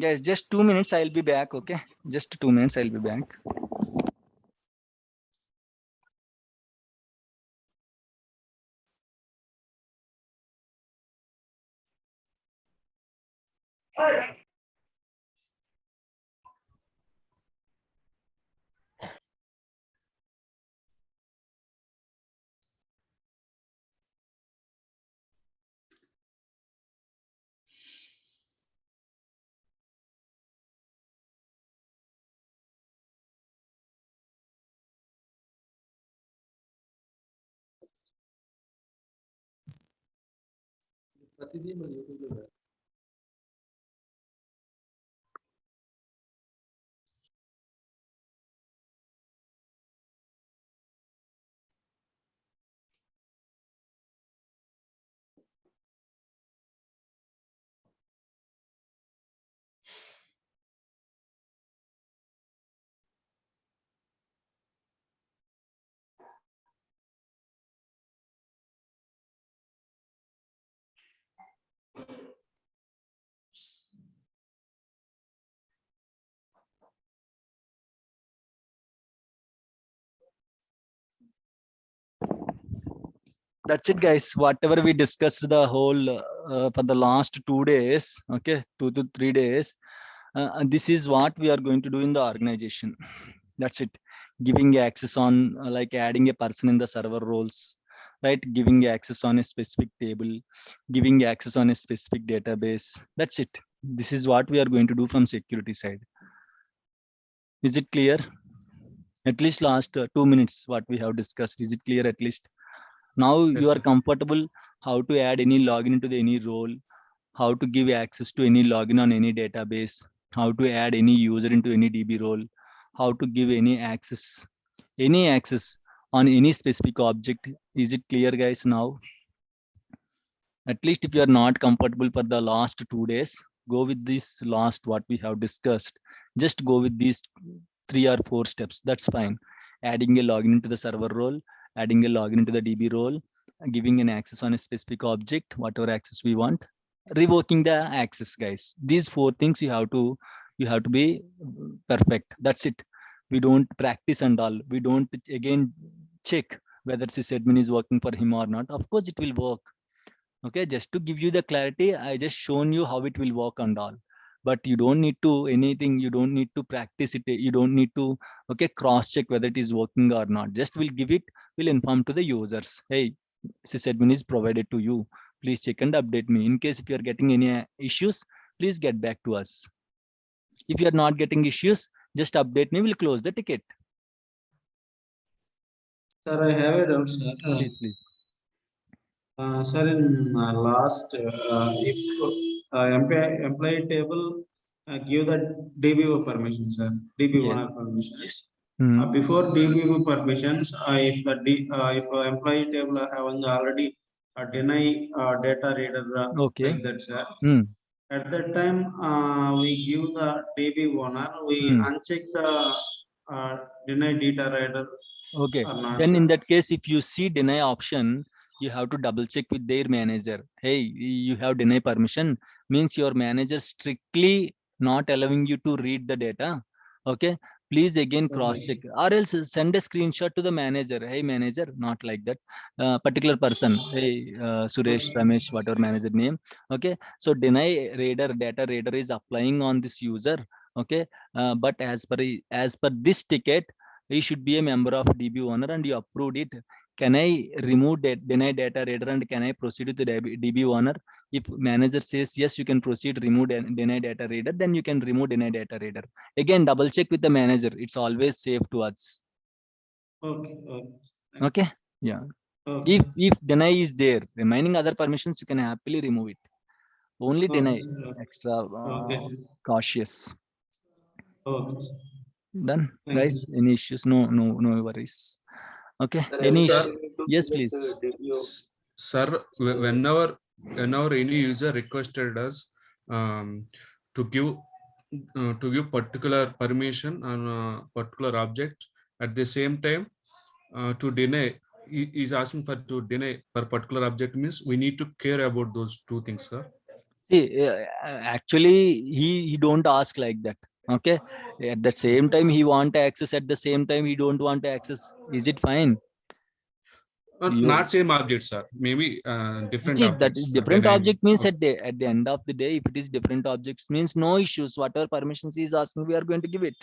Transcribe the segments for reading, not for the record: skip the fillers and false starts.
Guys, just 2 minutes. I'll be back. Okay, just 2 minutes. I'll be back. That's it, guys. Whatever we discussed the whole for the last 2 days, okay, 2 to 3 days, and this is what we are going to do in the organization. That's it. Giving access on like adding a person in the server roles, right? Giving access on a specific table, giving access on a specific database. That's it. This is what we are going to do from security side. Is it clear? At least last 2 minutes what we have discussed, is it clear? At least now Yes, you are sir. comfortable how to add any login into the any role, how to give access to any login on any database, how to add any user into any DB role, how to give any access on any specific object. Is it clear, guys? Now at least if you are not comfortable for the last 2 days, go with this last what we have discussed. Just go with these 3 or 4 steps. That's fine. Adding a login into the server role, adding a login into the DB role, giving an access on a specific object, whatever access we want, revoking the access, guys. These 4 things you have to be perfect. That's it. We don't practice and all. We don't again check whether sysadmin is working for him or not. Of course it will work. Okay, just to give you the clarity, I just shown you how it will work and all, but you don't need to anything, you don't need to practice it, you don't need to, okay, cross check whether it is working or not. Just will give it, will inform to the users, hey, sysadmin is provided to you, please check and update me. In case if you are getting any issues, please get back to us. If you are not getting issues, just update me, we'll close the ticket. Sir, I have a doubt, sir. Please. Sir, in last, if employee table give the DBO permission, sir, DB Yes. owner permissions. Hmm. Before DBO permissions, if employee table having already deny data reader Okay. like that, sir. Hmm. At that time, we give the DB owner, we Hmm. uncheck the deny data reader Okay, or not, then sir. in that case, if you see deny option, you have to double check with their manager. Hey, you have deny permission, means your manager strictly not allowing you to read the data. Okay, please again cross check, Okay. or else send a screenshot to the manager. Hey manager, not like that. Particular person, hey Suresh, Okay. Ramesh, whatever manager name. Okay, so deny reader, data reader is applying on this user. Okay, but as per this ticket, he should be a member of DB owner and you approved it. Can I remove that deny data reader and can I proceed with the DB owner? If manager says yes, you can proceed, remove deny data reader, then you can remove deny data reader. Again, double check with the manager. It's always safe to us. Okay. Okay. Okay. Yeah. Okay. If deny is there, remaining other permissions you can happily remove it. Only Okay, deny, sir. extra Okay, sir. cautious. Okay, sir. Done, Thank you. guys. Any issues? No, no worries. Okay. Sir, Any every issue? Sir, time we need to Yes, select please. DBO. sir, whenever any user requested us um, to give particular permission on a particular object, at the same time to deny, is asking for to deny for particular object, means we need to care about those two things, sir. See, actually, he don't ask like that. Okay. At the same time, he want access. At the same time, he don't want access. Is it fine? Not You same objects, sir. Maybe different see that objects. different object means at the end of the day, if it is different objects means no issues. Whatever permissions he is asking, we are going to give it.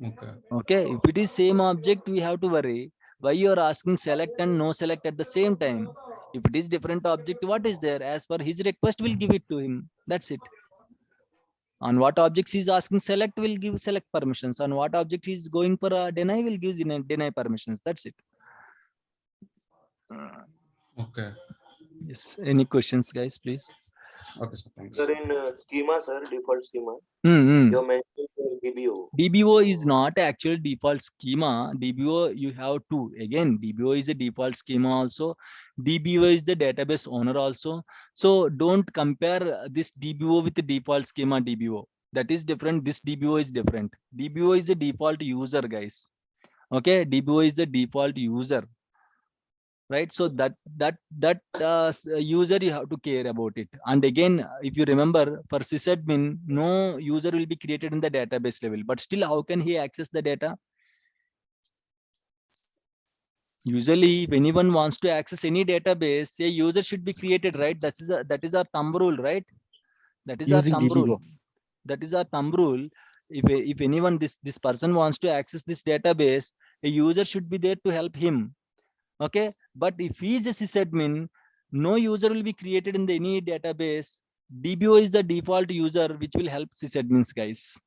Okay. Okay. If it is same object, we have to worry. Why you are asking select and no select at the same time? If it is different object, what is there? As per his request, we'll give it to him. That's it. On what objects he's asking select, will give select permissions. On what object he's going for a deny, will give deny permissions. That's it. Okay. Yes. Any questions, guys, please? Okay, sir. Thanks. Sir, in schema, sir, default schema, Mm-hmm. you mentioned DBO. DBO is not actual default schema. DBO, you have two. Again, DBO is a default schema also. DBO is the database owner also. So don't compare this DBO with the default schema DBO. That is different. This DBO is different. DBO is the default user, guys. Okay, DBO is the default user. Right, so that user you have to care about it. And again, if you remember, for sysadmin, no user will be created in the database level, but still how can he access the data? Usually if anyone wants to access any database, a user should be created, right? That is our thumb rule, right? That is Using our thumb rule. DBO. That is our thumb rule. If anyone, this person wants to access this database, a user should be there to help him. Okay, but if he is a sysadmin, no user will be created in the any database. DBO is the default user which will help sysadmins, guys.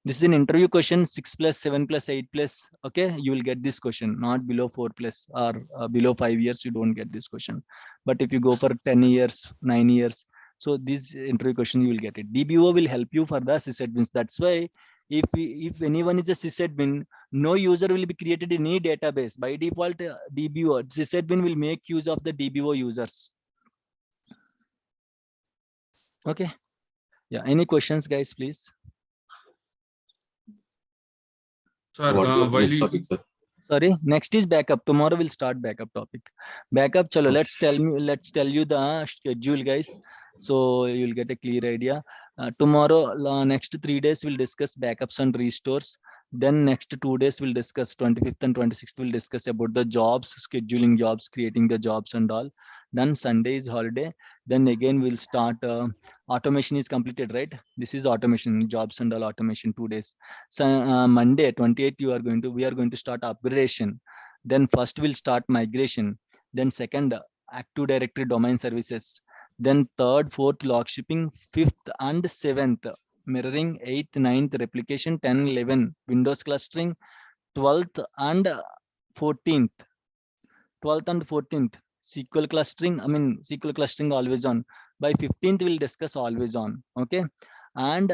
This is an interview question, 6 plus 7 plus 8 plus. Okay, you will get this question, not below 4 plus or below 5 years, you don't get this question. But if you go for 10 years, 9 years, so this interview question you will get it. DBO will help you for the sysadmins. That's why if anyone is a sysadmin, no user will be created in any database. By default, DBO, sysadmin will make use of the DBO users. Okay. Yeah. Any questions, guys, please? Sir, What is the while next you, topic, sir? Sorry, next is backup. Tomorrow we'll start backup topic. Backup, chalo, let's tell you the schedule, guys. So you'll get a clear idea. Tomorrow, next 3 days, we'll discuss backups and restores. Then next 2 days, we'll discuss 25th and 26th, we'll discuss about the jobs, scheduling jobs, creating the jobs and all. Then Sunday is holiday. Then again, we'll start automation is completed, right? This is automation, jobs and all automation, 2 days. So Monday 28th, we are going to start upgradation. Then first we'll start migration. Then second, Active Directory domain services. Then third, fourth, log shipping. Fifth and seventh, mirroring. Eighth, ninth, replication. 10, 11, Windows clustering. 12th and 14th. 12th and 14th, SQL clustering. I mean, SQL clustering always on. By 15th, we'll discuss always on. Okay. And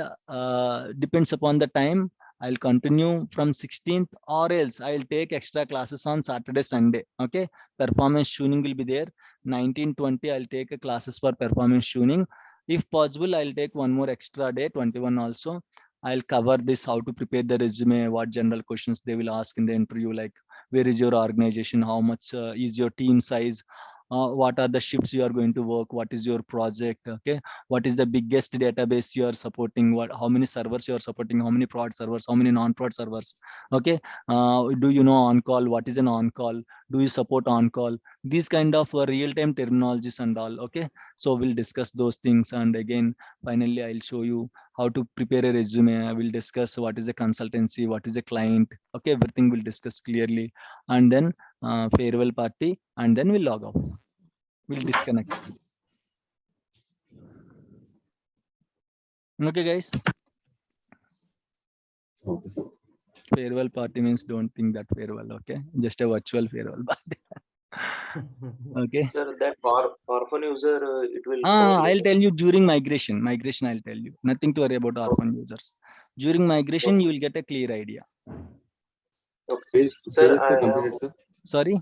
depends upon the time. I'll continue from 16th, or else I'll take extra classes on Saturday, Sunday. Okay. Performance tuning will be there. 19, 20, I'll take a classes for performance tuning. If possible, I'll take one more extra day, 21 also. I'll cover this, how to prepare the resume, what general questions they will ask in the interview, like where is your organization, how much is your team size, what are the shifts you are going to work, what is your project, okay, what is the biggest database you are supporting, how many servers you are supporting, how many prod servers, how many non-prod servers, okay, do you know on call, what is an on call, do you support on call, these kind of real-time terminologies and all. Okay, so we'll discuss those things, and again finally I'll show you how to prepare a resume. I will discuss what is a consultancy, what is a client, okay, everything we'll discuss clearly. And then farewell party, and then we'll log off, we'll disconnect. Okay, guys. Okay, sir. Farewell party means don't think that farewell, okay, just a virtual farewell party. Okay. Sir, that orphan user, it will. I'll tell you during migration. I'll tell you. Nothing to worry about orphan users. During migration, you will get a clear idea. Okay. Sir, Pages I have. completed, sir. Sorry.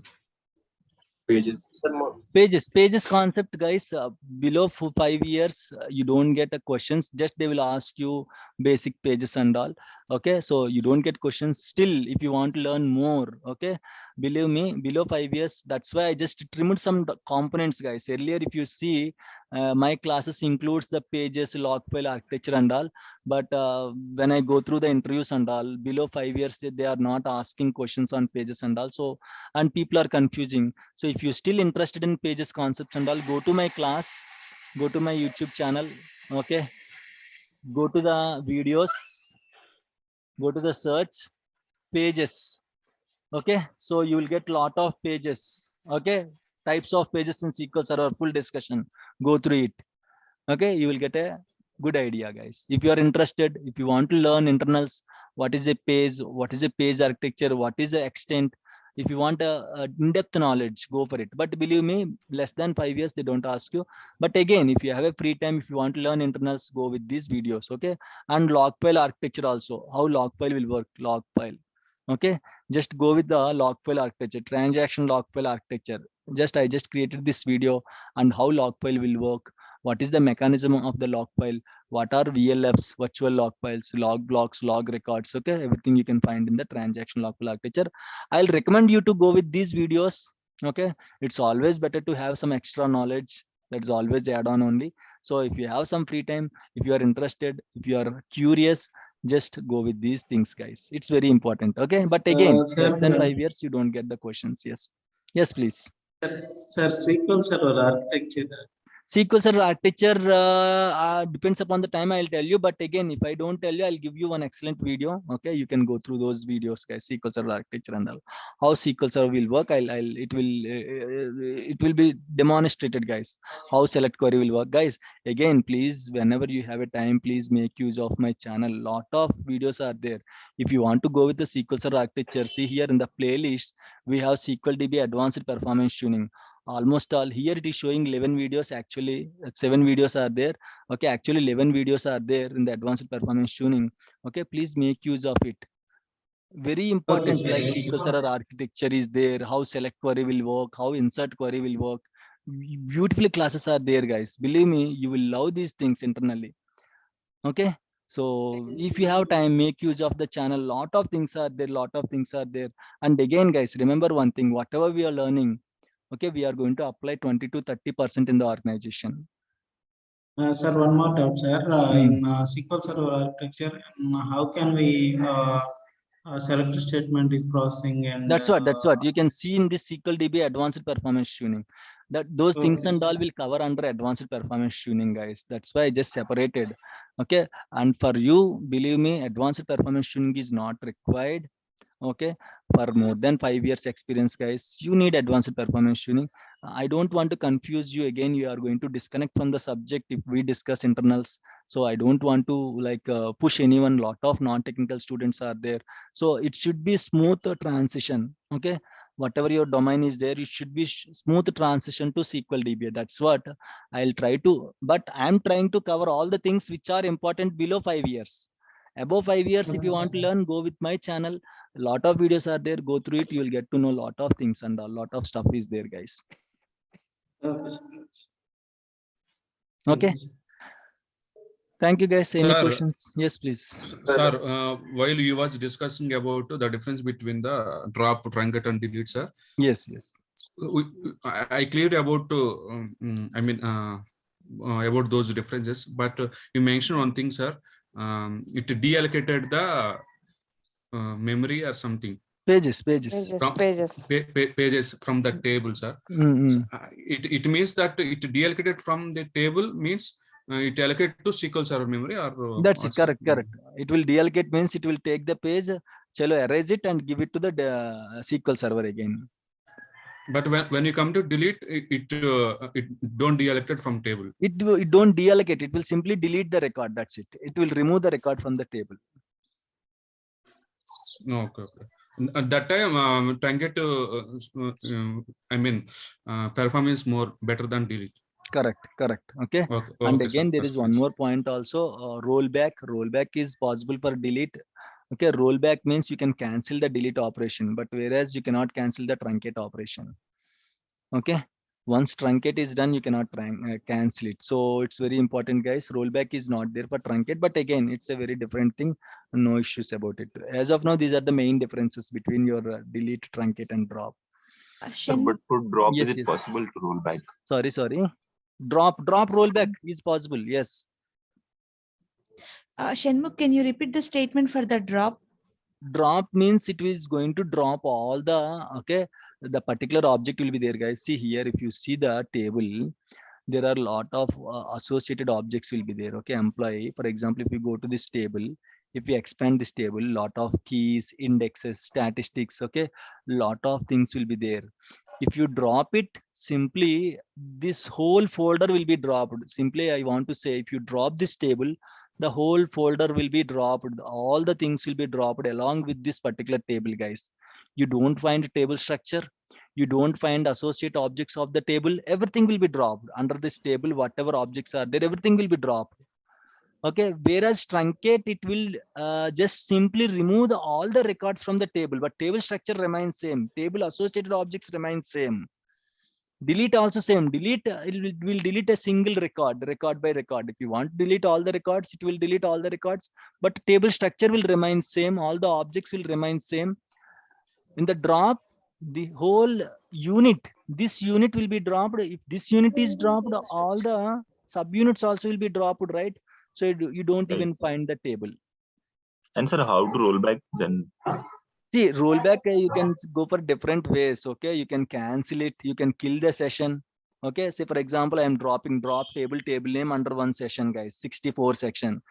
Pages. Sir, Pages concept, guys. Below 5 years, you don't get a questions. Just they will ask you basic pages and all. Okay, so you don't get questions. Still, if you want to learn more, okay, believe me, below 5 years, that's why I just trimmed some components, guys. Earlier, if you see, my classes includes the pages, log file architecture and all. But when I go through the interviews and all, below 5 years, they are not asking questions on pages and all. So, and people are confusing. So if you're still interested in pages, concepts and all, go to my class, go to my YouTube channel. Okay, go to the videos, go to the search pages. Okay, so you will get lot of pages. Okay, types of pages in SQL Server, full discussion. Go through it. Okay, you will get a good idea, guys. If you are interested, if you want to learn internals, what is a page, what is a page architecture, what is the extent, if you want a in-depth knowledge, go for it. But believe me, less than 5 years they don't ask you. But again, if you have a free time, if you want to learn internals, go with these videos. Okay, and log file architecture also, how log file will work. Log file, okay, just go with the log file architecture, transaction log file architecture. I just created this video and how log file will work. What is the mechanism of the log file? What are VLFs, virtual log files, log blocks, log records? Okay, everything you can find in the transaction log file architecture. I'll recommend you to go with these videos. Okay, it's always better to have some extra knowledge. That's always add on only. So if you have some free time, if you are interested, if you are curious, just go with these things, guys. It's very important. Okay, but again, Sir, less than 5 years, you don't get the questions. Yes, yes, please. sir, SQL Server architecture. SQL Server architecture depends upon the time. I'll tell you, but again, if I don't tell you, I'll give you one excellent video. Okay, you can go through those videos, guys. SQL Server architecture and all, how SQL Server will work. It will be demonstrated, guys. How select query will work, guys. Again, please, whenever you have a time, please make use of my channel. Lot of videos are there. If you want to go with the SQL Server architecture, see here in the playlist, we have SQL DB advanced performance tuning. Almost all here it is showing 11 videos. Actually 7 videos are there. Okay, actually 11 videos are there in the advanced performance tuning. Okay, please make use of it. Very Okay, important, sir. like SQL Server architecture is there, how select query will work, how insert query will work. Beautiful classes are there, guys. Believe me, you will love these things internally. Okay, so if you have time, make use of the channel. Lot of things are there, lot of things are there. And again, guys, remember one thing, whatever we are learning, okay, we are going to apply 20 to 30% in the organization. Sir, one more doubt, sir. In SQL Server architecture, how can we select statement is processing and That's what you can see in this SQL DB advanced performance tuning. That those things okay, and all sir. will cover under advanced performance tuning, guys. That's why I just separated. Okay, and for you, believe me, advanced performance tuning is not required. Okay, for more than 5 years experience, guys, you need advanced performance tuning. I don't want to confuse you again. You are going to disconnect from the subject if we discuss internals. So I don't want to like push anyone. Lot of non-technical students are there, so it should be smooth transition. Okay, whatever your domain is there, it should be smooth transition to SQL DBA. That's what I'll try to, but I'm trying to cover all the things which are important below 5 years. Above 5 years, if you want to learn, go with my channel. A lot of videos are there. Go through it, you will get to know a lot of things, and a lot of stuff is there, guys. Okay, sir. Okay, thank you, guys. Any Sir, questions? Yes, please. sir, while you was discussing about the difference between the drop, truncate, and delete, sir, Yes, yes, I cleared about, I mean, about those differences, but you mentioned one thing, sir. It deallocated the memory or something pages. from pages from the table, sir. So, it means that it deallocated from the table means it allocate to SQL Server memory, or That's it. what's Correct. It will deallocate means it will take the page, chalo, erase it and give it to the SQL Server again. But when you come to delete, it don't deallocate from table. It don't deallocate. It will simply delete the record. That's it. It will remove the record from the table. Okay. At that time, truncate, I mean, performance more better than delete. Correct. Okay. And again, sir, there is one more point also. Rollback. Rollback is possible for delete. Okay, rollback means you can cancel the delete operation, but whereas you cannot cancel the truncate operation. Okay, Once truncate is done, you cannot cancel it. So it's very important, guys. Rollback is not there for truncate, but again, it's a very different thing. No issues about it. As of now, these are the main differences between your delete, truncate, and drop. Sir, but for drop, Yes, is it yes. possible to roll back? Sorry. Drop rollback is possible. Yes. Shenmukh, can you repeat the statement for the drop? Drop means it is going to drop all the particular object will be there, guys. See here, if you see the table, there are a lot of associated objects will be there. Okay, employee, for example, if you go to this table, if we expand this table, lot of keys, indexes, statistics, okay, lot of things will be there. If you drop it, simply this whole folder will be dropped. Simply, I want to say, if you drop this table, the whole folder will be dropped. All the things will be dropped along with this particular table, guys. You don't find table structure. You don't find associate objects of the table. Everything will be dropped under this table. Whatever objects are there, everything will be dropped. Okay. Whereas truncate, it will just simply remove all the records from the table, but table structure remains same. Table associated objects remain same. Delete also same. Delete, it will delete a single record by record. If you want to delete all the records, it will delete all the records, but table structure will remain same. All the objects will remain same. In the drop, the whole unit, this unit will be dropped. If this unit is dropped, all the subunits also will be dropped, right? So you don't even find the table. And sir, how to roll back then? See, rollback, you can go for different ways. Okay, you can cancel it, you can kill the session. Okay, say for example, I am dropping drop table name under one session, guys, 64 session.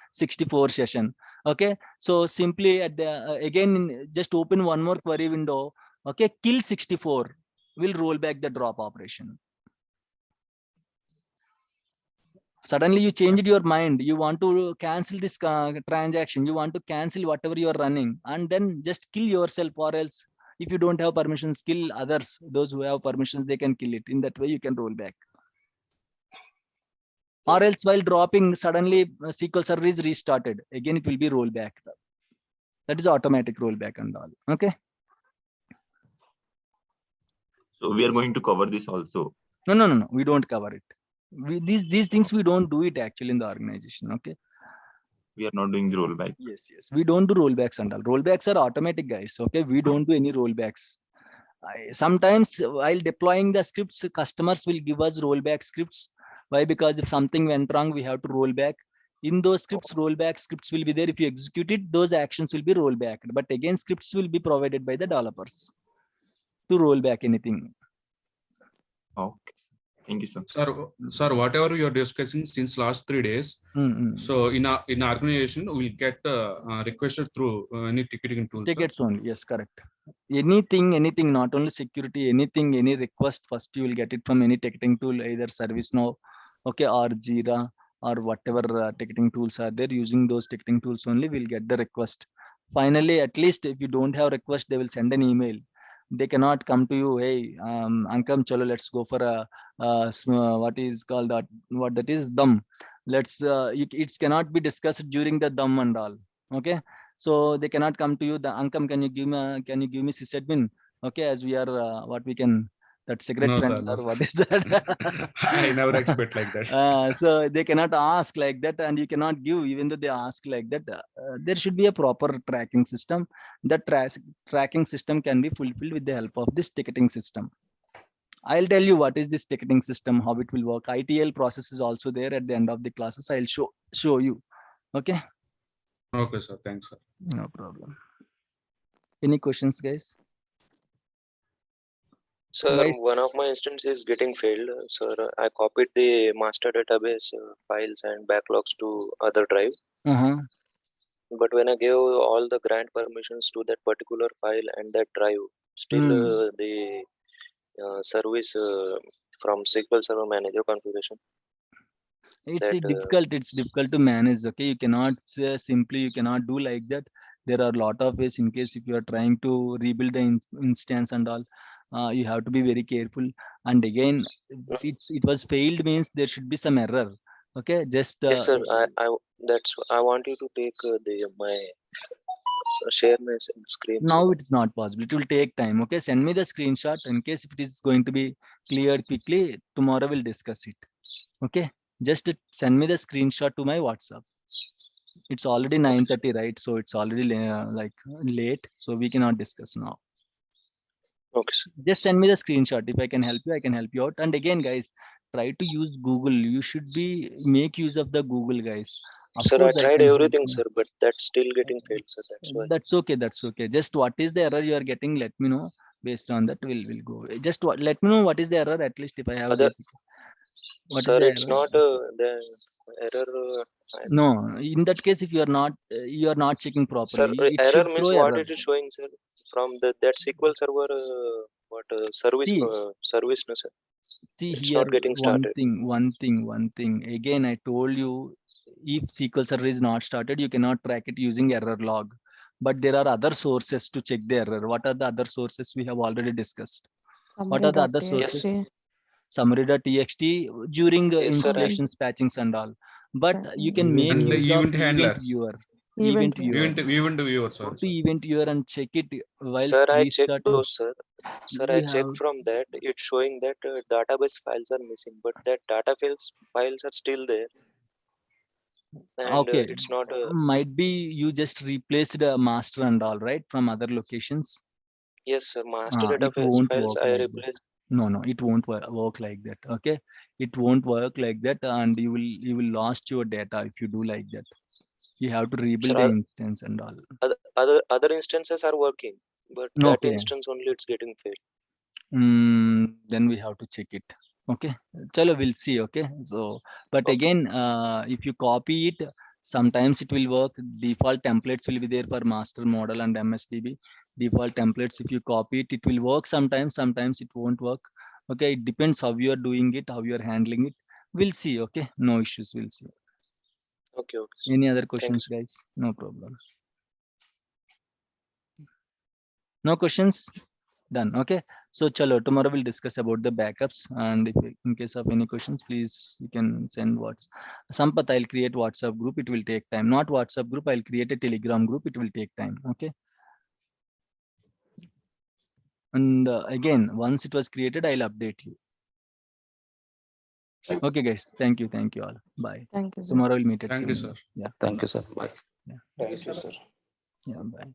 Okay, so simply at the again, just open one more query window. Okay, kill 64 will roll back the drop operation. Suddenly you changed your mind, you want to cancel this transaction, you want to cancel whatever you are running, and then just kill yourself, or else if you don't have permissions, kill others. Those who have permissions, they can kill it. In that way you can roll back. Or else while dropping, suddenly SQL server is restarted, again it will be rollback. That is automatic rollback and all. Okay, So we are going to cover this also. no, we don't cover it. These things we don't do it actually in the organization. Okay, We are not doing the rollback. yes, we don't do rollbacks and all. Rollbacks are automatic, guys. Okay, we don't do any rollbacks. Sometimes while deploying the scripts, customers will give us rollback scripts. Why? Because if something went wrong, we have to roll back. In those scripts, rollback scripts will be there. If you execute it, those actions will be rollback. But again, scripts will be provided by the developers to roll back anything. Okay. Thank you, sir. Sir, whatever you are discussing since last 3 days, so in our organization, we'll get requested through any ticketing tools. Tickets only. Yes, correct. Anything, not only security, anything, any request, first you will get it from any ticketing tool, either ServiceNow, okay, or Jira, or whatever ticketing tools are there. Using those ticketing tools only, we'll get the request. Finally, at least if you don't have request, they will send an email. They cannot come to you, hey, Ankam, chalo, let's go for a what is called that is dum. Let's it cannot be discussed during the dum and all. Okay, so they cannot come to you. The Ankam, can you give me sysadmin? Okay, as we are what we can, that cigarette No, friend, sir, no. or what is that? I never expect like that. So they cannot ask like that, and you cannot give even though they ask like that. There should be a proper tracking system. The tracking system can be fulfilled with the help of this ticketing system. I'll tell you what is this ticketing system, how it will work. ITL process is also there at the end of the classes. I'll show you. Okay. Okay, sir. Thanks, sir. No problem. Any questions, guys? Sir, Right. one of my instances is getting failed. Sir, I copied the master database files and backlogs to other drive. But when I gave all the grant permissions to that particular file and that drive, still the service from SQL Server Manager configuration. It's difficult to manage. Okay, you cannot simply, you cannot do like that. There are a lot of ways. In case if you are trying to rebuild the instance and all, you have to be very careful. And again, it was failed means there should be some error. Okay, just yes, sir. I want you to take my share my screen. Now sir. it is not possible. It will take time. Okay, send me the screenshot in case if it is going to be cleared quickly. Tomorrow we'll discuss it. Okay, just send me the screenshot to my WhatsApp. It's already 9:30, right? So it's already like late, so we cannot discuss now. Okay, sir. Just send me the screenshot. If I can help you, I can help you out. And again, guys, try to use Google. You should be make use of the Google, guys. Of Sir, I course, tried can help everything, you. sir, but that's still getting failed, sir. That's why. That's okay. That's okay. Just what is the error you are getting? Let me know. Based on that, we'll go. Just let me know what is the error. At least if I have Other, basic. What is sir, the it's error? not the error. No, in that case, if you are not checking properly, Sir, it error should means throw what error. it is showing, sir, from that SQL server. What service? See, Service, no, sir. See It's here, not getting started. one thing. Again, I told you, if SQL Server is not started, you cannot track it using error log. But there are other sources to check the error. What are the other sources we have already discussed? What are the other sources? Summary.txt during Yes, sir. installations, patchings and all. But you can And make the use of event handlers. viewer. Event Event viewer, Go sorry, to sir. event viewer and check it while Sir, I checked restarting. those, sir. Sir, I You checked have from that. It's showing that database files are missing, but that files are still there. And okay. it's not. Might be you just replaced a master and all, right, from other locations. Yes, sir. Master It database won't files work I like that. replaced. No, it won't work like that. Okay, it won't work like that, and you will lost your data if you do like that. You have to rebuild the Sir, instance and all. other instances are working, but that Okay, instance only it's getting failed. then we have to check it. Okay, chalo, we'll see. Okay, so but Okay. again, if you copy it, sometimes it will work. Default templates will be there for master model and MSDB. Default templates, if you copy it, it will work sometimes. Sometimes it won't work. Okay, it depends how you are doing it, how you are handling it. We'll see. Okay, no issues. We'll see. Okay. Any other Thanks. questions, guys? No problem. No questions? Done. Okay, so chalo, tomorrow we'll discuss about the backups, and if in case of any questions, please you can send Sampath, I'll create WhatsApp group. It will take time. Not WhatsApp group, I'll create a Telegram group. It will take time. Okay, and again, once it was created, I'll update you. Okay, guys, thank you all. Bye. Thank you, sir. Tomorrow we'll meet at Thank you, 7. sir. Yeah. Thank you, sir. Bye. Yeah. Thank you, sir. Yeah. Bye.